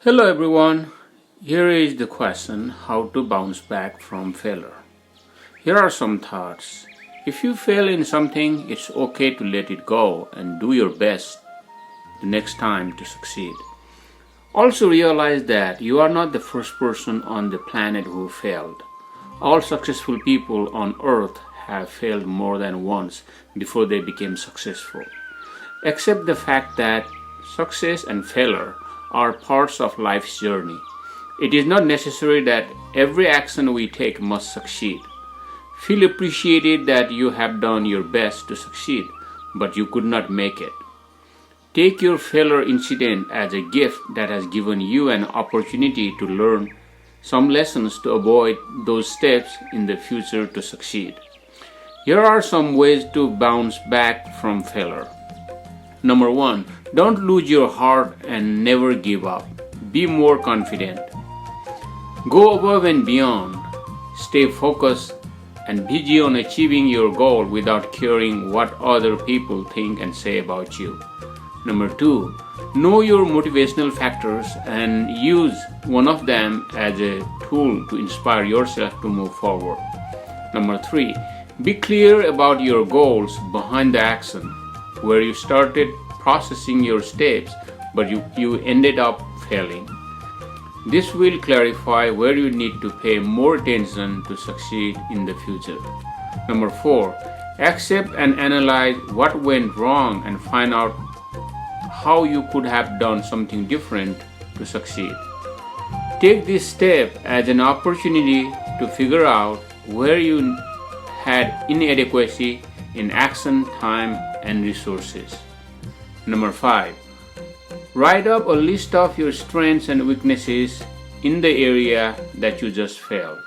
Hello everyone, here is the question how to bounce back from failure. Here are some thoughts. If you fail in something, it's okay to let it go and do your best the next time to succeed. Also realize that you are not the first person on the planet who failed. All successful people on earth have failed more than once before they became successful. Accept the fact that success and failure are parts of life's journey. It is not necessary that every action we take must succeed. Feel appreciated that you have done your best to succeed, but you could not make it. Take your failure incident as a gift that has given you an opportunity to learn some lessons to avoid those steps in the future to succeed. Here are some ways to bounce back from failure. Number 1. Don't lose your heart and never give up. Be more confident. Go above and beyond. Stay focused and busy on achieving your goal without caring what other people think and say about you. Number 2. Know your motivational factors and use one of them as a tool to inspire yourself to move forward. Number 3. Be clear about your goals behind the action, where you started processing your steps but you ended up failing. This will clarify where you need to pay more attention to succeed in the future. Number 4. Accept and analyze what went wrong and find out how you could have done something different to succeed. Take this step as an opportunity to figure out where you had inadequacy in action, time, and resources. Number 5. Write up a list of your strengths and weaknesses in the area that you just failed.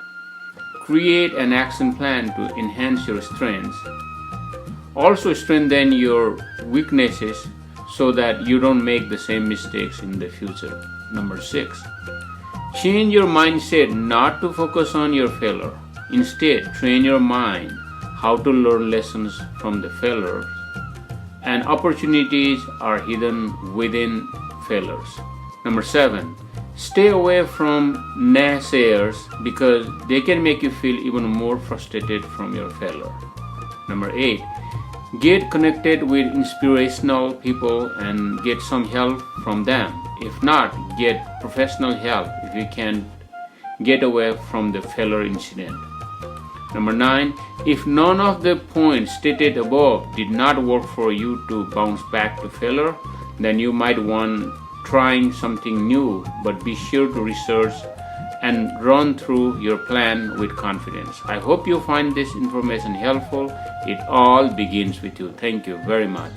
Create an action plan to enhance your strengths. Also strengthen your weaknesses so that you don't make the same mistakes in the future. Number 6. Change your mindset not to focus on your failure. Instead, train your mind how to learn lessons from the failures, and opportunities are hidden within failures. Number 7. Stay away from naysayers because they can make you feel even more frustrated from your failure. Number 8. Get connected with inspirational people and get some help from them. If not, get professional help if you can't get away from the failure incident. Number 9. If none of the points stated above did not work for you to bounce back to failure, then you might want trying something new, but be sure to research and run through your plan with confidence. I hope you find this information helpful. It all begins with you. Thank you very much.